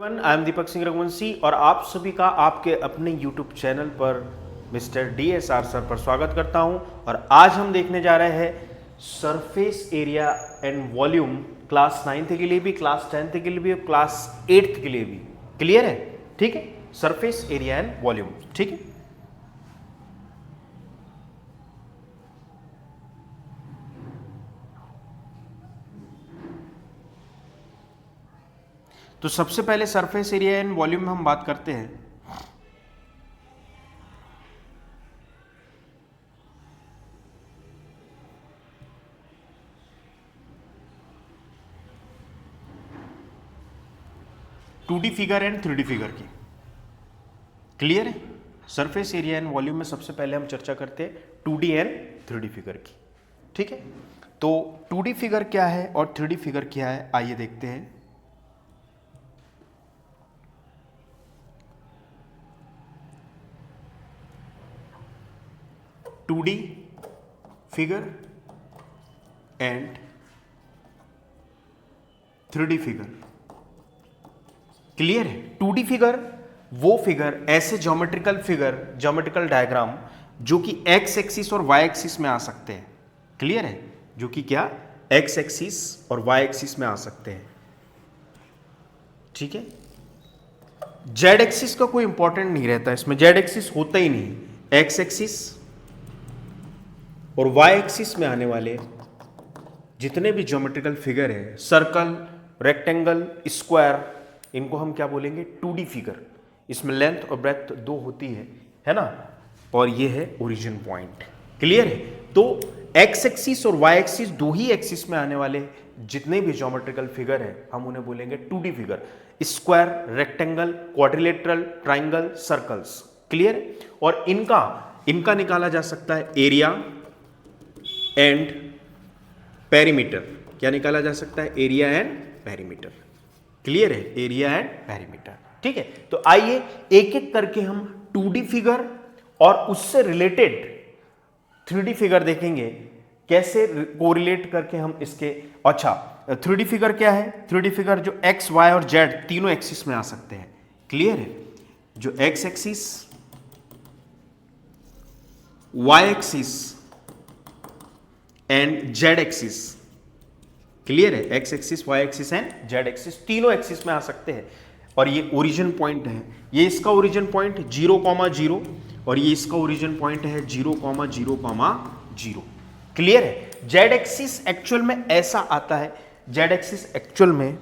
I am Deepak Singh Raghuvanshi और आप सभी का आपके अपने YouTube चैनल पर मिस्टर DSR सर पर स्वागत करता हूं। और आज हम देखने जा रहे हैं surface area and volume class 9th के लिए भी, क्लास 10th के लिए भी, क्लास 8th के लिए भी। क्लियर है? ठीक है, सरफेस एरिया एंड वॉल्यूम। ठीक है, तो सबसे पहले सरफेस एरिया एंड वॉल्यूम में हम बात करते हैं। Two D figure and 3D figure की। क्लियर है? सरफेस एरिया एंड वॉल्यूम में सबसे पहले हम चर्चा करते हैं 2D एंड 3D फिगर की। ठीक है, तो 2D फिगर क्या है और 3D फिगर क्या है, आइए देखते हैं। Two D figure and 3D figure. Clear है? 2D फिगर वो फिगर, ऐसे ज्योमेट्रिकल फिगर, ज्योमेट्रिकल डायग्राम जो कि एक्स एक्सिस और वाई एक्सिस में आ सकते हैं। क्लियर है? जो कि क्या, एक्स एक्सिस और वाई एक्सिस में आ सकते हैं। ठीक है, जेड एक्सिस का कोई इंपॉर्टेंट नहीं रहता, इसमें जेड एक्सिस होता ही नहीं। एक्स एक्सिस और वाई एक्सिस में आने वाले जितने भी ज्योमेट्रिकल फिगर है, सर्कल, रेक्टेंगल, स्क्वायर, इनको हम क्या बोलेंगे, 2D फिगर। इसमें लेंथ और ब्रेथ दो होती है ना, और ये है ओरिजिन पॉइंट। क्लियर है? तो एक्स एक्सिस और वाई एक्सिस, दो ही एक्सिस में आने वाले जितने भी ज्योमेट्रिकल फिगर है हम उन्हें बोलेंगे 2D figure. Square, rectangle, quadrilateral, triangle, circles. Clear? और इनका निकाला जा सकता है एरिया एंड पेरीमीटर। क्या निकाला जा सकता है? Area and perimeter. क्लियर है? Area and perimeter. ठीक है, तो आइए एक एक करके हम 2D फिगर और उससे रिलेटेड 3D फिगर देखेंगे, कैसे कोरिलेट करके हम इसके। अच्छा, 3D फिगर क्या है? 3D फिगर जो एक्स, वाई और जेड तीनों एक्सिस में आ सकते हैं। क्लियर है? जो X axis, Y axis and Z axis. Clear है? X axis, Y axis and Z axis, तीनों एक्सिस में आ सकते हैं। और ये ओरिजिन पॉइंट है, ये इसका ओरिजिन पॉइंट 0,0 और ये इसका ओरिजिन पॉइंट है 0,0,0। क्लियर है? जेड एक्सिस एक्चुअल में ऐसा आता है, जेड एक्सिस एक्चुअल में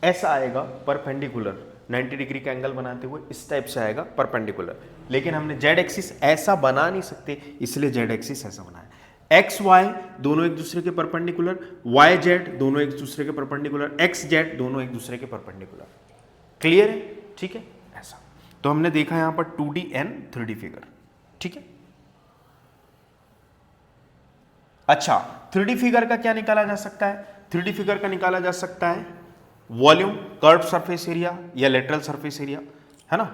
ऐसा आएगा परपेंडिकुलर, 90 डिग्री का एंगल बनाते हुए इस टाइप से आएगा परपेंडिकुलर। लेकिन हमने जेड एक्सिस ऐसा बना नहीं सकते, इसलिए जेड एक्सिस ऐसा बनाया। एक्स वाई दोनों एक दूसरे के परपेंडिकुलर, वाई जेड दोनों एक दूसरे के परपेंडिकुलर, एक्स जेड दोनों एक दूसरे के परपेंडिकुलर। क्लियर है? ठीक है, ऐसा। तो हमने देखा यहां पर 2D एंड 3D फिगर। ठीक है, अच्छा, 3D फिगर का क्या निकाला जा सकता है? 3D फिगर का निकाला जा सकता है वॉल्यूम, कर्व सरफेस एरिया या लेटरल सरफेस एरिया, है ना।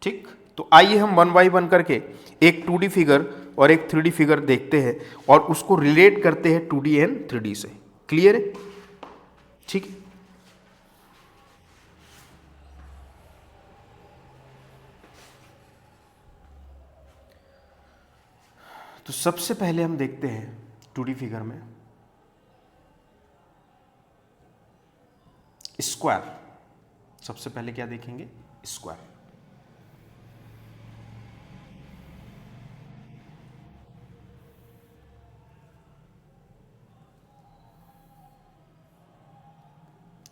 ठीक, तो आइए हम 1 बाई 1 करके एक 2D फिगर और एक 3D फिगर देखते हैं और उसको रिलेट करते हैं 2D एंड 3D से। क्लियर है? ठीक है, तो सबसे पहले हम देखते हैं 2D फिगर में स्क्वायर। सबसे पहले क्या देखेंगे? स्क्वायर।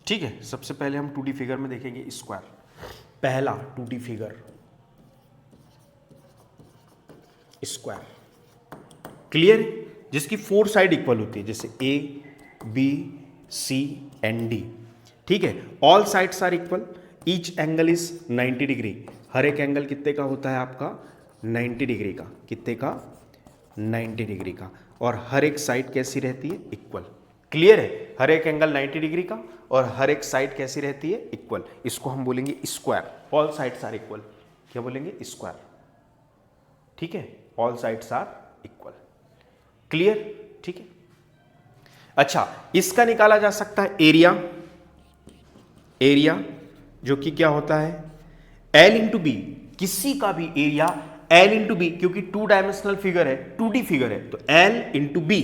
ठीक है, सबसे पहले हम 2D फिगर में देखेंगे स्क्वायर। पहला 2D फिगर स्क्वायर। क्लियर? जिसकी 4 साइड इक्वल होती है, जैसे A, B, C and D। ठीक है, all sides are equal, each angle is 90 degree. हर एक एंगल कितने का होता है आपका? 90 डिग्री का। कितने का? 90 डिग्री का। और हर एक साइड कैसी रहती है? इक्वल। क्लियर है? हर एक एंगल 90 डिग्री का और हर एक साइड कैसी रहती है? इक्वल। इसको हम बोलेंगे square. All sides are equal. क्या बोलेंगे? स्क्वायर। ठीक है, all sides are equal. Clear? ठीक है, अच्छा, इसका निकाला जा सकता है एरिया जो कि क्या होता है L इंटू बी, किसी का भी एरिया L इंटू बी, क्योंकि 2 डायमेंशनल फिगर है, 2D फिगर है, तो L into B,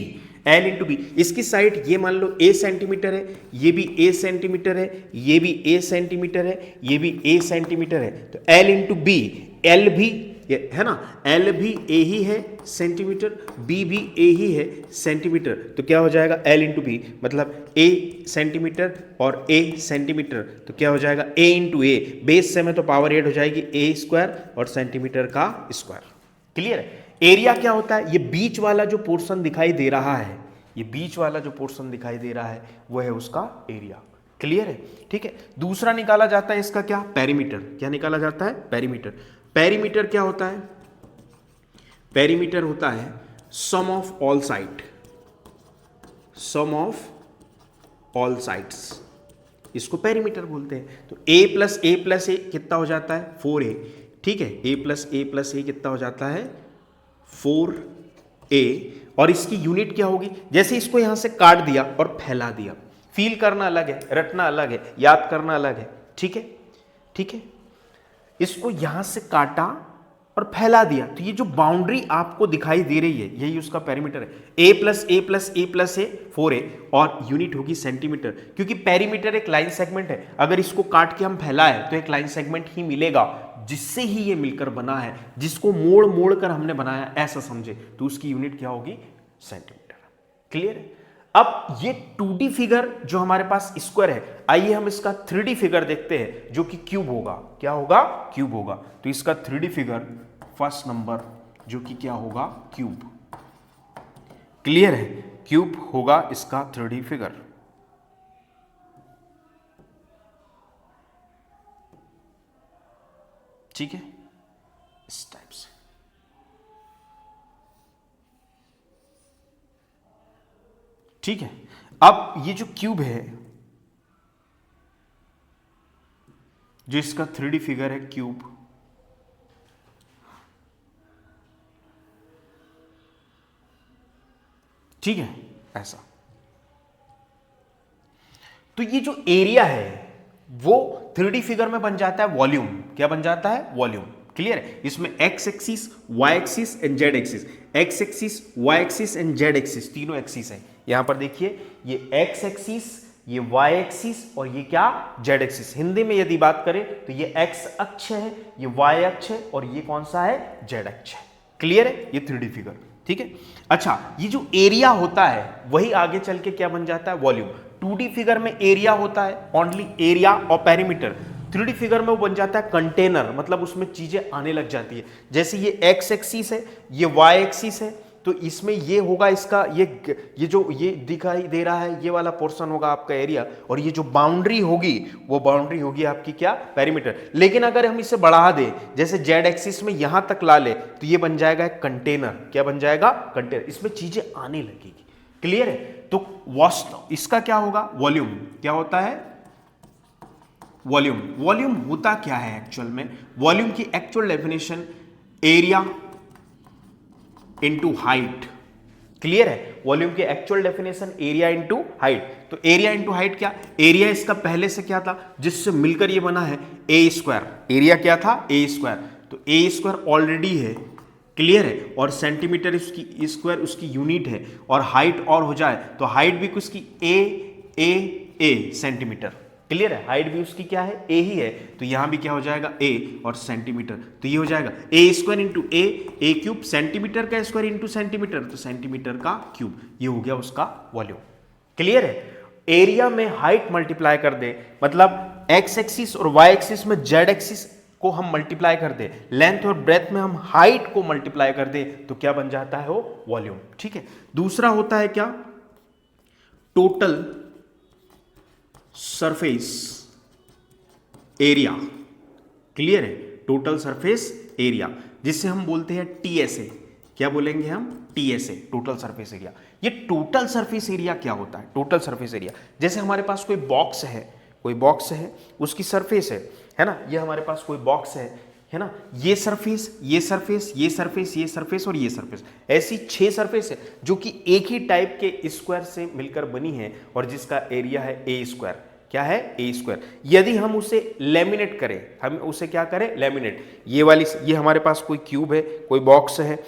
L into B. इसकी साइड ये मान लो A सेंटीमीटर है, ये भी A सेंटीमीटर है, ये भी A सेंटीमीटर है, ये भी A सेंटीमीटर है, तो L इंटू बी, L भी है ना, L भी A ही है सेंटीमीटर, B भी A ही है सेंटीमीटर, तो क्या हो जाएगा L इंटू बी, मतलब A सेंटीमीटर और A सेंटीमीटर, तो क्या हो जाएगा A इंटू ए, बेस से में तो पावर 8 हो जाएगी A स्क्वायर और सेंटीमीटर का स्क्वायर। क्लियर है। एरिया क्या होता है, ये बीच वाला जो पोर्शन दिखाई दे रहा है, ये बीच वाला जो पोर्शन दिखाई दे रहा है वो है उसका एरिया। क्लियर है, ठीक है। दूसरा निकाला जाता है इसका क्या, पेरीमीटर। क्या निकाला जाता है, पेरीमीटर। पेरीमीटर क्या होता है, पेरीमीटर होता है sum of all side, sum of all sides, इसको पेरीमीटर बोलते हैं। तो a प्लस ए कितना हो जाता है 4a, ठीक है, a प्लस ए कितना हो जाता है 4a, और इसकी यूनिट क्या होगी, जैसे इसको यहां से काट दिया और फैला दिया, फील करना अलग है, रटना अलग है, याद करना अलग है, ठीक है, ठीक है। इसको यहां से काटा और फैला दिया, तो ये जो बाउंड्री आपको दिखाई दे रही है यही उसका पेरीमीटर है। a प्लस ए 4a, और यूनिट होगी सेंटीमीटर, क्योंकि पेरीमीटर एक लाइन सेगमेंट है, अगर इसको काट के हम फैलाए तो एक लाइन सेगमेंट ही मिलेगा, जिससे ही ये मिलकर बना है, जिसको मोड़ मोड़ कर हमने बनाया ऐसा समझे, तो उसकी यूनिट क्या होगी, सेंटीमीटर। क्लियर है। अब ये 2D फिगर जो हमारे पास स्क्वायर है, आइए हम इसका 3D फिगर देखते हैं जो कि क्यूब होगा। क्या होगा, क्यूब होगा। तो इसका 3D फिगर फर्स्ट नंबर जो कि क्या होगा, क्यूब। क्लियर है, क्यूब होगा इसका 3D फिगर। ठीक है, इस टाइप से। ठीक है। अब ये जो क्यूब है, जो इसका 3D फिगर है क्यूब, ठीक है, ऐसा। तो ये जो एरिया है वो 3D फिगर में बन जाता है वॉल्यूम। क्या बन जाता है, वॉल्यूम। क्लियर है। इसमें X axis, Y axis and Z axis, X axis, Y axis and Z axis, तीनों एक्सिस है। यहां पर देखिए, ये एक्स एक्सिस, ये वाई एक्सिस और ये क्या, जेड एक्सिस। हिंदी में यदि बात करें तो ये एक्स अक्ष है, ये वाई अक्ष है और ये कौन सा है, जेड अक्ष है। क्लियर है, ये 3D फिगर। ठीक है। अच्छा, ये जो एरिया होता है वही आगे चल के क्या बन जाता है, वॉल्यूम। 2D फिगर में एरिया होता है ओनली एरिया और पेरीमीटर, 3D फिगर में वो बन जाता है कंटेनर, मतलब उसमें चीजें आने लग जाती है। जैसे ये एक्स एक्सिस है, ये वाई एक्सिस है, तो इसमें ये होगा इसका, ये जो ये दिखाई दे रहा है ये वाला पोर्शन होगा आपका एरिया, और ये जो बाउंड्री होगी वो बाउंड्री होगी आपकी क्या, पेरीमीटर। लेकिन अगर हम इसे बढ़ा दें, जैसे जेड एक्सिस में यहां तक ला ले, तो ये बन जाएगा एक कंटेनर। क्या बन जाएगा, कंटेनर। इसमें चीजें आने लगेगी। क्लियर है। तो वास्तव इसका क्या होगा, वॉल्यूम। क्या होता है, वॉल्यूम। वॉल्यूम होता क्या है एक्चुअल में, वॉल्यूम की actual definition area into height. Clear है। वॉल्यूम की actual definition area into height. तो एरिया इनटू हाइट क्या, एरिया इसका पहले से क्या था, जिससे मिलकर ये बना है ए स्क्वायर। एरिया क्या था, ए स्क्वायर। तो ए स्क्वायर ऑलरेडी है। क्लियर है। और सेंटीमीटर उसकी स्क्वायर उसकी यूनिट है, और हाइट और हो जाए तो हाइट भी उसकी ए सेंटीमीटर। क्लियर है। हाइट भी उसकी क्या है, ए ही है, तो यहां भी क्या हो जाएगा, ए और सेंटीमीटर, तो ये हो जाएगा ए स्क्वायर इंटू ए क्यूब, सेंटीमीटर का स्क्वायर इंटू सेंटीमीटर, तो सेंटीमीटर का क्यूब, ये हो गया उसका वॉल्यूम। क्लियर है। एरिया में हाइट मल्टीप्लाई कर दे, मतलब एक्स एक्सिस और वाई एक्सिस में जेड एक्सिस को हम मल्टीप्लाई कर दे, लेंथ और ब्रेथ में हम हाइट को मल्टीप्लाई कर दे, तो क्या बन जाता है वो, वॉल्यूम। ठीक है। दूसरा होता है क्या, टोटल सरफेस एरिया। क्लियर है। टोटल सरफेस एरिया, जिससे हम बोलते हैं टीएसए। क्या बोलेंगे हम, टीएसए, टोटल सरफेस एरिया। ये टोटल सरफेस एरिया क्या होता है, टोटल सरफेस एरिया, जैसे हमारे पास कोई बॉक्स है, कोई बॉक्स है, उसकी सरफेस है ना, ये हमारे पास कोई बॉक्स है ना, ये सरफेस, ये सरफेस, ये सरफेस, ये सरफेस और ये सरफेस, ऐसी 6 सरफेस है जो कि एक ही टाइप के स्क्वायर से मिलकर बनी है और जिसका एरिया है ए स्क्वायर। क्या है ए स्क्वायर। यदि हम उसे लेमिनेट करें, हम उसे क्या करें लेमिनेट, ये वाली, ये हमारे पास कोई क्यूब है, कोई बॉक्स है,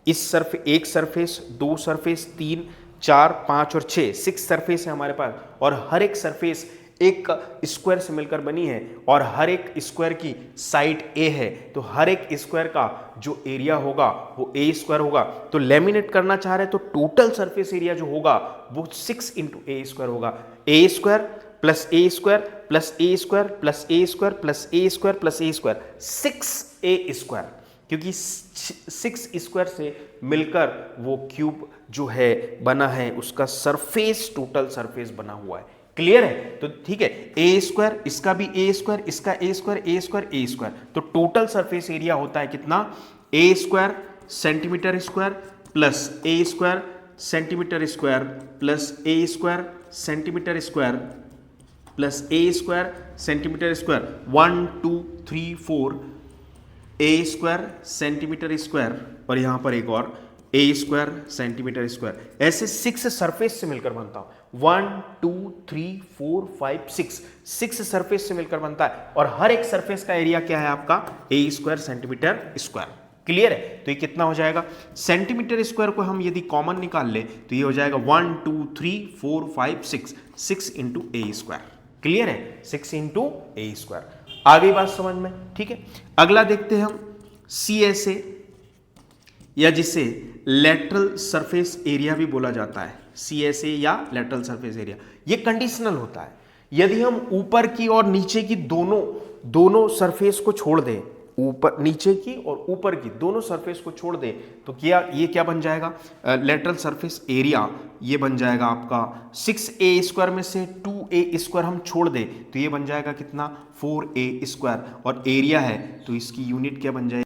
इस एक सरफेस, दो सरफेस, 3 4 5 और 6 सरफेस है हमारे पास, और हर एक सरफेस एक स्क्वायर से मिलकर बनी है, और हर एक स्क्वायर की साइड ए है, तो हर एक स्क्वायर का जो एरिया होगा वो ए स्क्वायर होगा। तो लेमिनेट करना चाह रहे हैं तो टोटल सरफेस एरिया जो होगा वो 6 इंटू ए स्क्वायर होगा। ए स्क्वायर प्लस ए स्क्वायर प्लस ए स्क्वायर प्लस ए स्क्वायर प्लस ए स्क्वायर प्लस ए स्क्वायर, 6 ए स्क्वायर, क्योंकि 6 स्क्वायर से मिलकर वो क्यूब जो है बना है, उसका सरफेस टोटल सरफेस बना हुआ है। क्लियर है? तो ठीक है, ए स्क्वायर, इसका भी ए स्क्वायर, इसका ए स्क्वायर, ए स्क्वायर, ए स्क्वायर, तो टोटल सरफेस एरिया होता है कितना, ए स्क्वायर सेंटीमीटर स्क्वायर प्लस ए स्क्वायर सेंटीमीटर स्क्वायर प्लस ए स्क्वायर सेंटीमीटर स्क्वायर प्लस ए स्क्वायर सेंटीमीटर स्क्वायर, 1 2 3 4 ए स्क्वायर सेंटीमीटर स्क्वायर, और यहां पर एक और ए स्क्वायर सेंटीमीटर स्क्वायर, ऐसे 6 सरफेस से मिलकर बनता हूं। 1 2 3 4 5 6 सरफेस से मिलकर बनता है, और हर एक सरफेस का एरिया क्या है आपका, ए स्क्वायर सेंटीमीटर स्क्वायर। क्लियर है? तो ये कितना हो जाएगा, सेंटीमीटर स्क्वायर को हम यदि कॉमन निकाल ले तो ये हो जाएगा 1 2 3 4 5 6 इंटू ए स्क्वायर। क्लियर है? 6 इंटू ए स्क्वायर। आ गई बात समझ में? ठीक है, अगला देखते हैं हम CSA, या जिसे लेटरल सरफेस एरिया भी बोला जाता है, CSA या लेटरल सरफेस एरिया। ये कंडीशनल होता है, यदि हम ऊपर की और नीचे की दोनों सरफेस को छोड़ दें, ऊपर नीचे की और ऊपर की दोनों सरफेस को छोड़ दें, तो ये क्या बन जाएगा, लेटरल सरफेस एरिया ये बन जाएगा आपका 6a स्क्वायर में से 2a स्क्वायर हम छोड़ दें तो ये बन जाएगा कितना, 4a स्क्वायर, और एरिया है तो इसकी यूनिट क्या बन जाएगी,